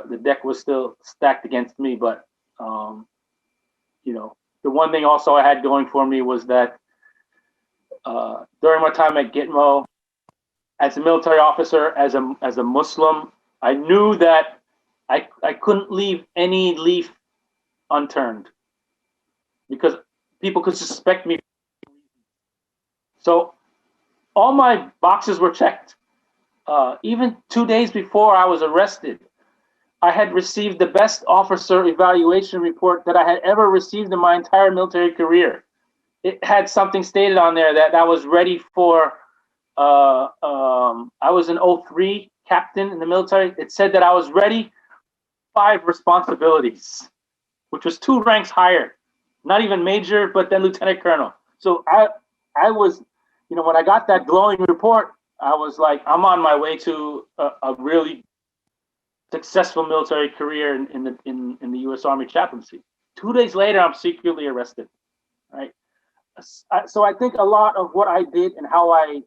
the deck was still stacked against me. But you know, the one thing also I had going for me was that during my time at Gitmo, as a military officer, as a Muslim, I knew that I couldn't leave any leaf unturned because people could suspect me. So all my boxes were checked. Even 2 days before I was arrested, I had received the best officer evaluation report that I had ever received in my entire military career. It had something stated on there that I was ready for. I was an 03 captain in the military. It said that I was ready for 5 responsibilities, which was 2 ranks higher, not even major, but then lieutenant colonel. So I was, you know, when I got that glowing report, I was like, I'm on my way to a really successful military career in the U.S. Army chaplaincy. 2 days later, I'm secretly arrested. Right. So I think a lot of what I did and how I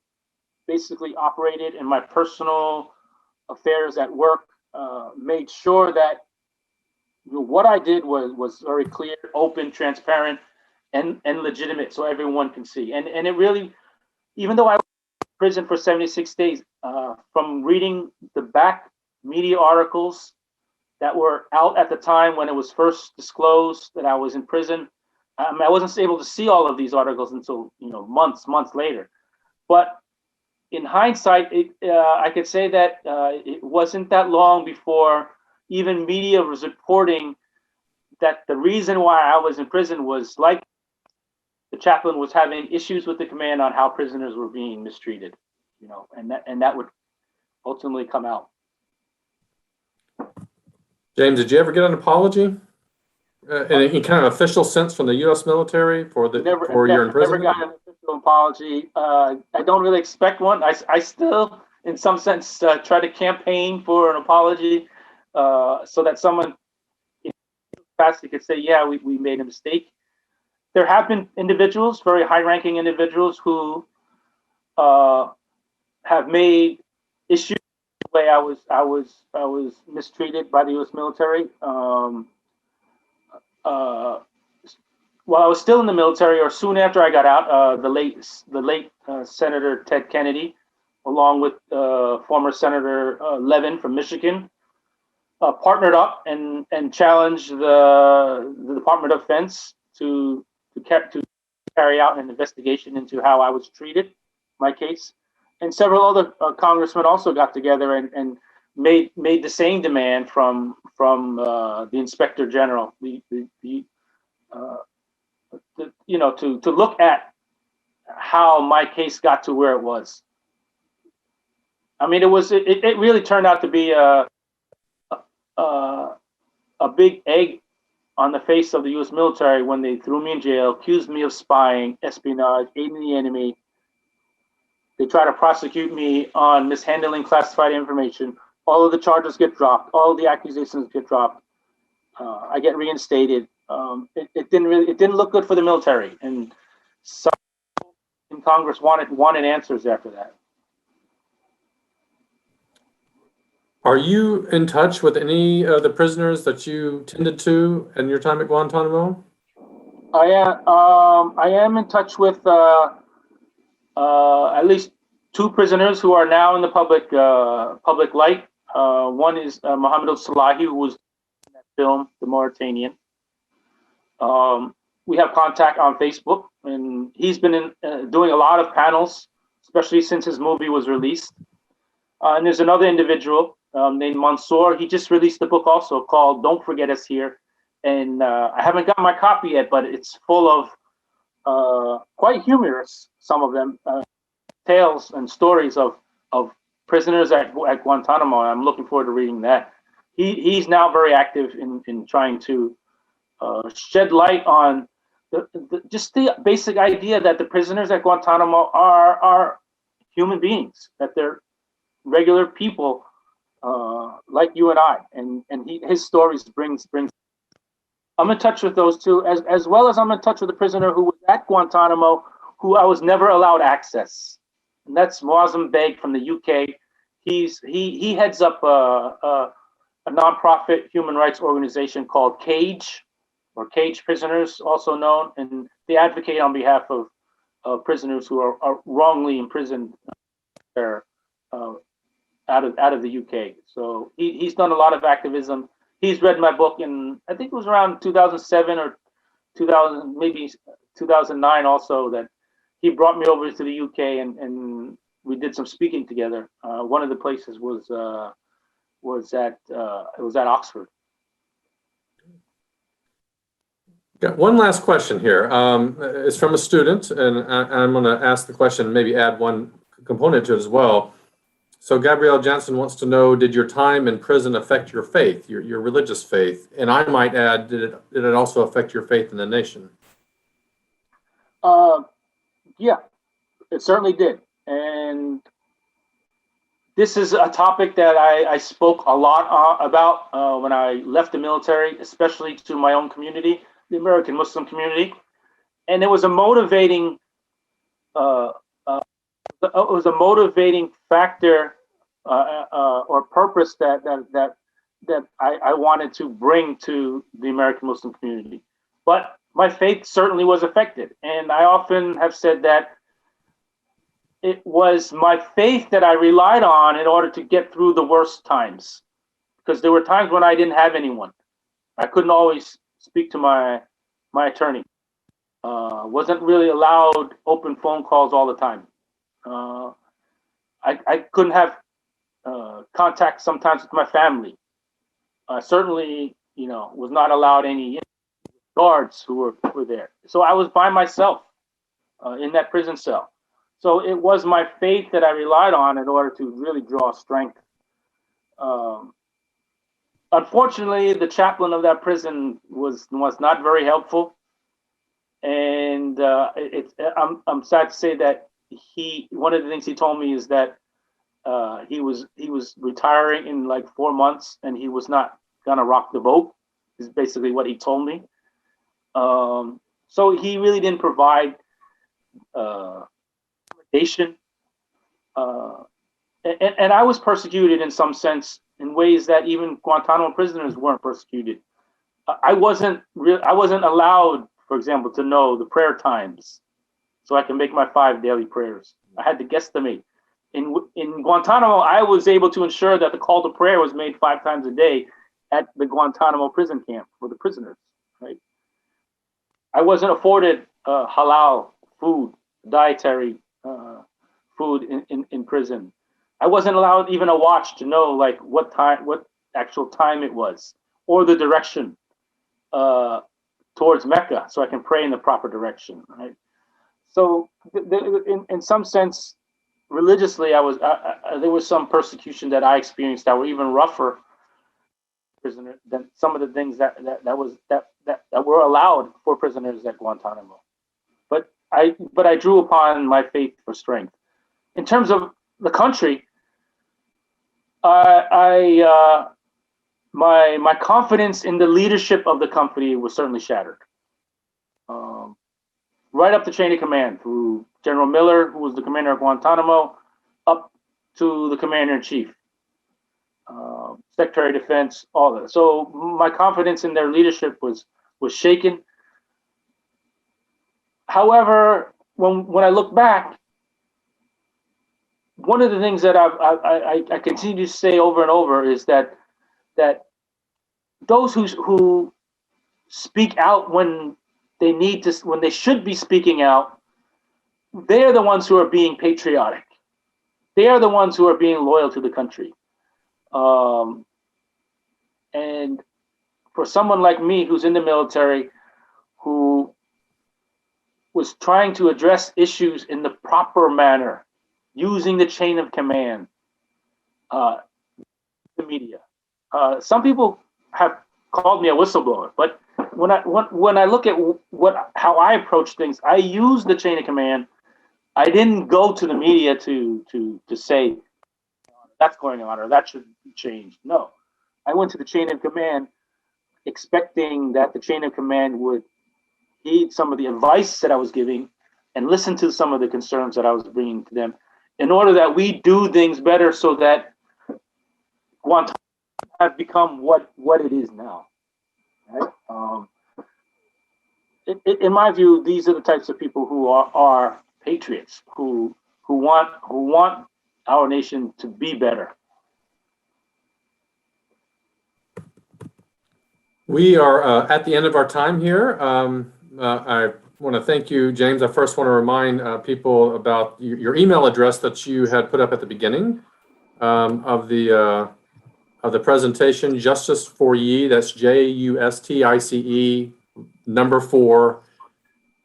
basically operated in my personal affairs at work made sure that what I did was very clear, open, transparent, and legitimate, so everyone can see. And it really, even though I was in prison for 76 days, from reading the back media articles that were out at the time when it was first disclosed that I was in prison, I wasn't able to see all of these articles until months later. But in hindsight, I could say that it wasn't that long before even media was reporting that the reason why I was in prison was like the chaplain was having issues with the command on how prisoners were being mistreated, and that would ultimately come out. James, did you ever get an apology? In any kind of official sense from the U.S. military for your imprisonment? Never got an official apology. I don't really expect one. I still, in some sense, try to campaign for an apology so that someone in the past could say, yeah, we made a mistake. There have been individuals, very high-ranking individuals, who have made issues the way I was mistreated by the U.S. military. While I was still in the military, or soon after I got out, the late Senator Ted Kennedy, along with former Senator Levin from Michigan, partnered up and challenged the Department of Defense to carry out an investigation into how I was treated, my case, and several other congressmen also got together and made the same demand from the Inspector General, to look at how my case got to where it was. I mean, it really turned out to be a big egg on the face of the U.S. military when they threw me in jail, accused me of spying, espionage, aiding the enemy. They try to prosecute me on mishandling classified information. All of the charges get dropped. All of the accusations get dropped. I get reinstated. It didn't look good for the military, and some in Congress wanted answers after that. Are you in touch with any of the prisoners that you tended to in your time at Guantanamo? I am in touch with at least 2 prisoners who are now in the public light. One is Mohammed al-Salahi, who was in that film, The Mauritanian. We have contact on Facebook, and he's been doing a lot of panels, especially since his movie was released. And there's another individual named Mansour. He just released a book also called Don't Forget Us Here. And I haven't got my copy yet, but it's full of quite humorous, some of them, tales and stories of prisoners at Guantanamo. And I'm looking forward to reading that. He's now very active in trying to shed light on just the basic idea that the prisoners at Guantanamo are human beings, that they're regular people like you and I, and his stories brings. I'm in touch with those two, as well as I'm in touch with a prisoner who was at Guantanamo, who I was never allowed access, and that's Moazzam Beg from the UK. He heads up a nonprofit human rights organization called CAGE, or Cage Prisoners, also known, and they advocate on behalf of prisoners who are wrongly imprisoned there, out of the UK. So he's done a lot of activism. He's read my book in, I think it was around 2007 or 2000, maybe 2009 also, that he brought me over to the UK and we did some speaking together. One of the places was at Oxford. Got one last question here. It's from a student, and I'm going to ask the question, maybe add one component to it as well. So Gabrielle Jansen wants to know, did your time in prison affect your faith, your religious faith? And I might add, did it also affect your faith in the nation? Yeah, it certainly did. And this is a topic that I spoke a lot about when I left the military, especially to my own community, the American Muslim community. And it was a motivating factor or purpose that I wanted to bring to the American Muslim community. But my faith certainly was affected. And I often have said that it was my faith that I relied on in order to get through the worst times. Because there were times when I didn't have anyone. I couldn't always speak to my attorney. Wasn't really allowed open phone calls all the time. I couldn't have contact sometimes with my family. Certainly, was not allowed any guards who were there. So I was by myself in that prison cell. So it was my faith that I relied on in order to really draw strength. Unfortunately, the chaplain of that prison was not very helpful, and I'm sad to say that one of the things he told me is that he was retiring in like 4 months, and he was not gonna rock the boat. Is basically what he told me. So he really didn't provide accommodation, and I was persecuted in some sense, in ways that even Guantanamo prisoners weren't persecuted. I wasn't allowed, for example, to know the prayer times, so I can make my 5 daily prayers. I had to guesstimate. In Guantanamo, I was able to ensure that the call to prayer was made 5 times a day at the Guantanamo prison camp for the prisoners. Right? I wasn't afforded halal food, dietary food in prison. I wasn't allowed even a watch to know like what actual time it was, or the direction towards Mecca, so I can pray in the proper direction. Right. So in some sense, religiously, there was some persecution that I experienced that were even rougher prisoner than some of the things that were allowed for prisoners at Guantanamo. But I drew upon my faith for strength. In terms of the country, my confidence in the leadership of the company was certainly shattered. Right up the chain of command, through General Miller, who was the commander of Guantanamo, up to the commander-in-chief, Secretary of Defense, all that. So my confidence in their leadership was shaken. However, when I look back, one of the things that I continue to say over and over is that those who speak out when they should be speaking out, they're the ones who are being patriotic. They are the ones who are being loyal to the country. And for someone like me who's in the military, who was trying to address issues in the proper manner, using the chain of command, the media. Some people have called me a whistleblower, but when I look at how I approach things, I use the chain of command I didn't go to the media to say that's going on or that should be changed. No, I went to the chain of command expecting that the chain of command would heed some of the advice that I was giving and listen to some of the concerns that I was bringing to them in order that we do things better so that Guantanamo has become what it is now. Right? In my view, these are the types of people who are patriots, who want our nation to be better. We are at the end of our time here. I want to thank you, James. I first want to remind people about your email address that you had put up at the beginning of the presentation. Justice for Ye. That's JUSTICE number 4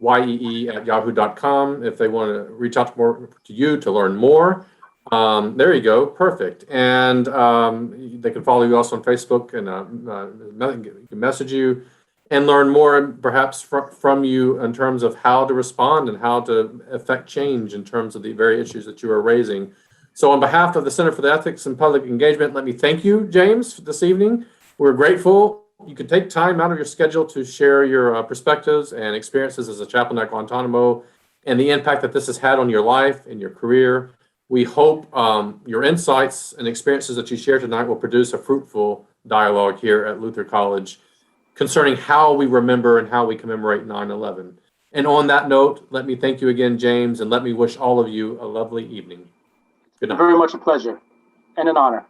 YEE at yahoo.com. If they want to reach out to you to learn more. There you go. Perfect. And they can follow you also on Facebook and message you and learn more perhaps from you in terms of how to respond and how to affect change in terms of the very issues that you are raising. So on behalf of the Center for the Ethics and Public Engagement, let me thank you, James, this evening. We're grateful you could take time out of your schedule to share your perspectives and experiences as a chaplain at Guantanamo and the impact that this has had on your life and your career. We hope your insights and experiences that you share tonight will produce a fruitful dialogue here at Luther College concerning how we remember and how we commemorate 9/11. And on that note, let me thank you again, James, and let me wish all of you a lovely evening. Good night. Very much a pleasure and an honor.